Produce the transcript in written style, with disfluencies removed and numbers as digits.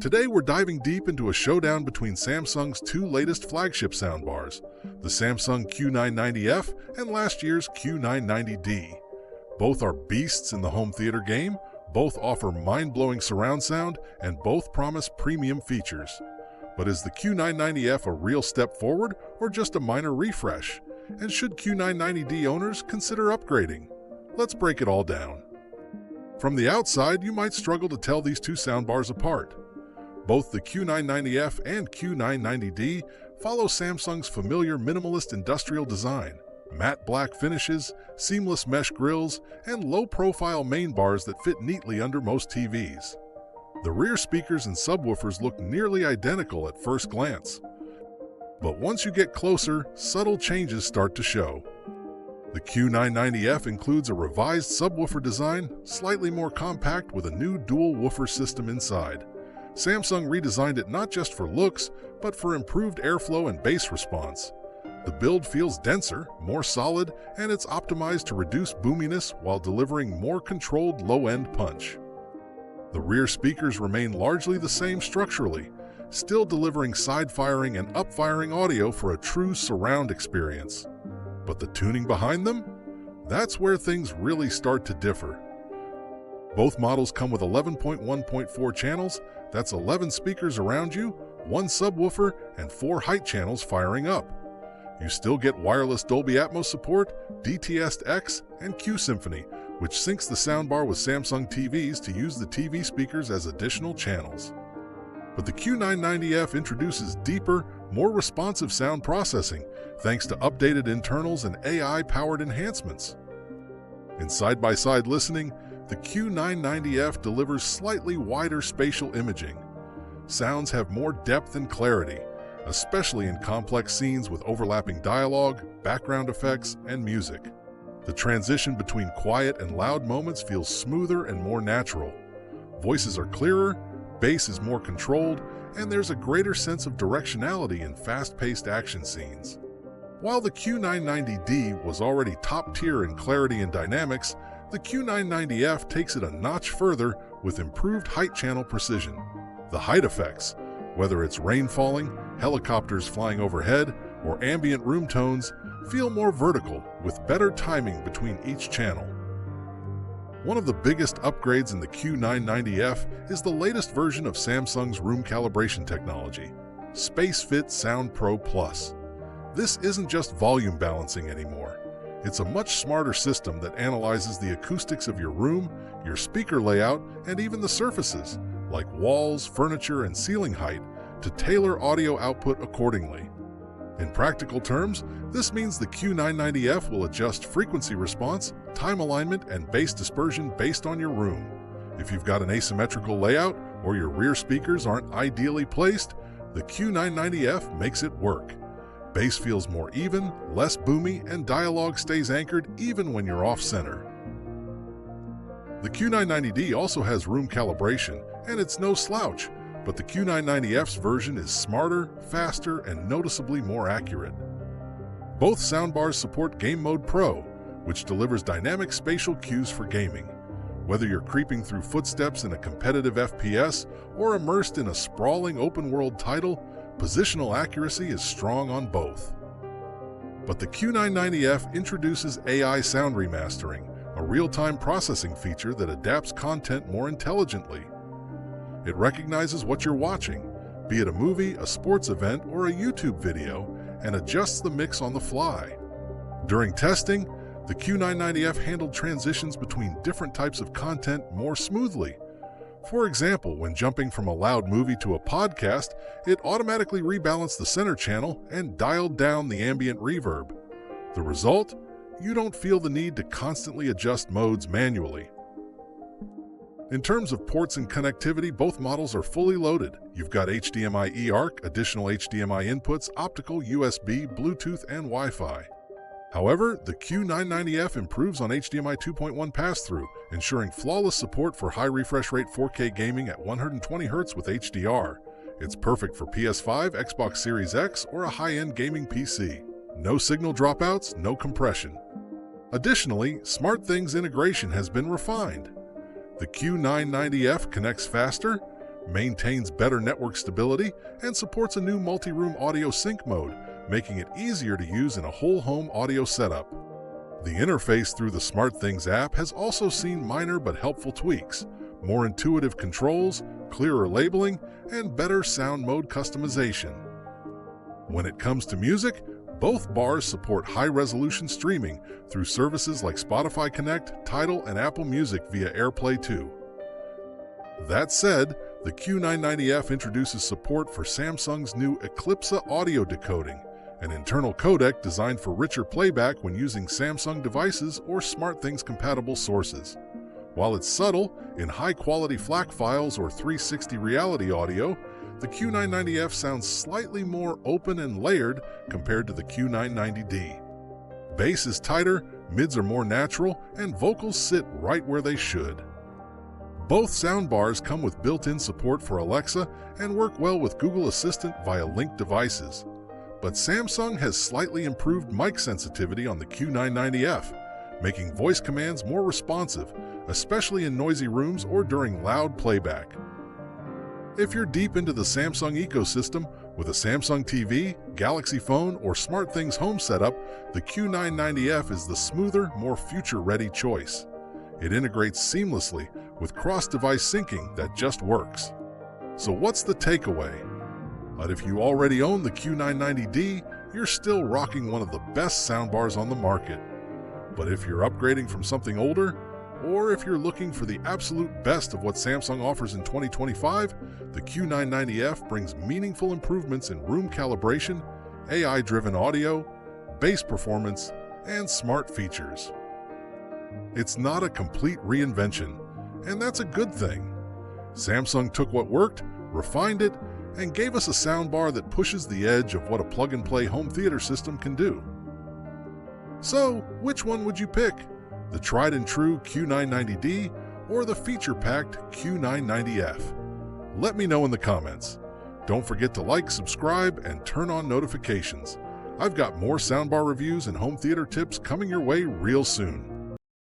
Today we're diving deep into a showdown between Samsung's two latest flagship soundbars, the Samsung Q990F and last year's Q990D. Both are beasts in the home theater game, both offer mind-blowing surround sound, and both promise premium features. But is the Q990F a real step forward or just a minor refresh? And should Q990D owners consider upgrading? Let's break it all down. From the outside, you might struggle to tell these two soundbars apart. Both the Q990F and Q990D follow Samsung's familiar minimalist industrial design, matte black finishes, seamless mesh grills, and low-profile main bars that fit neatly under most TVs. The rear speakers and subwoofers look nearly identical at first glance. But once you get closer, subtle changes start to show. The Q990F includes a revised subwoofer design, slightly more compact with a new dual woofer system inside. Samsung redesigned it not just for looks, but for improved airflow and bass response. The build feels denser, more solid, and it's optimized to reduce boominess while delivering more controlled low-end punch. The rear speakers remain largely the same structurally, still delivering side-firing and up-firing audio for a true surround experience. But the tuning behind them? That's where things really start to differ. Both models come with 11.1.4 channels, that's 11 speakers around you, 1 subwoofer, and 4 height channels firing up. You still get wireless Dolby Atmos support, DTS-X, and Q-Symphony, which syncs the soundbar with Samsung TVs to use the TV speakers as additional channels. But the Q990F introduces deeper, more responsive sound processing, thanks to updated internals and AI-powered enhancements. In side-by-side listening, the Q990F delivers slightly wider spatial imaging. Sounds have more depth and clarity, especially in complex scenes with overlapping dialogue, background effects, and music. The transition between quiet and loud moments feels smoother and more natural. Voices are clearer, bass is more controlled, and there's a greater sense of directionality in fast-paced action scenes. While the Q990D was already top-tier in clarity and dynamics, the Q990F takes it a notch further with improved height channel precision. The height effects, whether it's rain falling, helicopters flying overhead, or ambient room tones, feel more vertical with better timing between each channel. One of the biggest upgrades in the Q990F is the latest version of Samsung's room calibration technology, SpaceFit Sound Pro Plus. This isn't just volume balancing anymore. It's a much smarter system that analyzes the acoustics of your room, your speaker layout, and even the surfaces, like walls, furniture, and ceiling height, to tailor audio output accordingly. In practical terms, this means the Q990F will adjust frequency response, time alignment, and bass dispersion based on your room. If you've got an asymmetrical layout or your rear speakers aren't ideally placed, the Q990F makes it work. Bass feels more even, less boomy, and dialogue stays anchored even when you're off-center. The Q990D also has room calibration, and it's no slouch, but the Q990F's version is smarter, faster, and noticeably more accurate. Both soundbars support Game Mode Pro, which delivers dynamic spatial cues for gaming. Whether you're creeping through footsteps in a competitive FPS or immersed in a sprawling open-world title, positional accuracy is strong on both. But the Q990F introduces AI sound remastering, a real-time processing feature that adapts content more intelligently. It recognizes what you're watching, be it a movie, a sports event, or a YouTube video, and adjusts the mix on the fly. During testing, the Q990F handled transitions between different types of content more smoothly. For example, when jumping from a loud movie to a podcast, it automatically rebalanced the center channel and dialed down the ambient reverb. The result? You don't feel the need to constantly adjust modes manually. In terms of ports and connectivity, both models are fully loaded. You've got HDMI eARC, additional HDMI inputs, optical, USB, Bluetooth, and Wi-Fi. However, the Q990F improves on HDMI 2.1 pass-through, ensuring flawless support for high refresh rate 4K gaming at 120Hz with HDR. It's perfect for PS5, Xbox Series X, or a high-end gaming PC. No signal dropouts, no compression. Additionally, SmartThings integration has been refined. The Q990F connects faster, maintains better network stability, and supports a new multi-room audio sync mode, making it easier to use in a whole home audio setup. The interface through the SmartThings app has also seen minor but helpful tweaks, more intuitive controls, clearer labeling, and better sound mode customization. When it comes to music, both bars support high-resolution streaming through services like Spotify Connect, Tidal, and Apple Music via AirPlay 2. That said, the Q990F introduces support for Samsung's new Eclipse audio decoding, an internal codec designed for richer playback when using Samsung devices or SmartThings-compatible sources. While it's subtle, in high-quality FLAC files or 360 reality audio, the Q990F sounds slightly more open and layered compared to the Q990D. Bass is tighter, mids are more natural, and vocals sit right where they should. Both soundbars come with built-in support for Alexa and work well with Google Assistant via linked devices. But Samsung has slightly improved mic sensitivity on the Q990F, making voice commands more responsive, especially in noisy rooms or during loud playback. If you're deep into the Samsung ecosystem, with a Samsung TV, Galaxy phone, or SmartThings home setup, the Q990F is the smoother, more future-ready choice. It integrates seamlessly with cross-device syncing that just works. So what's the takeaway? But if you already own the Q990D, you're still rocking one of the best soundbars on the market. But if you're upgrading from something older, or if you're looking for the absolute best of what Samsung offers in 2025, the Q990F brings meaningful improvements in room calibration, AI-driven audio, bass performance, and smart features. It's not a complete reinvention, and that's a good thing. Samsung took what worked, refined it, and gave us a soundbar that pushes the edge of what a plug-and-play home theater system can do. So, which one would you pick? The tried-and-true Q990D or the feature-packed Q990F? Let me know in the comments. Don't forget to like, subscribe, and turn on notifications. I've got more soundbar reviews and home theater tips coming your way real soon.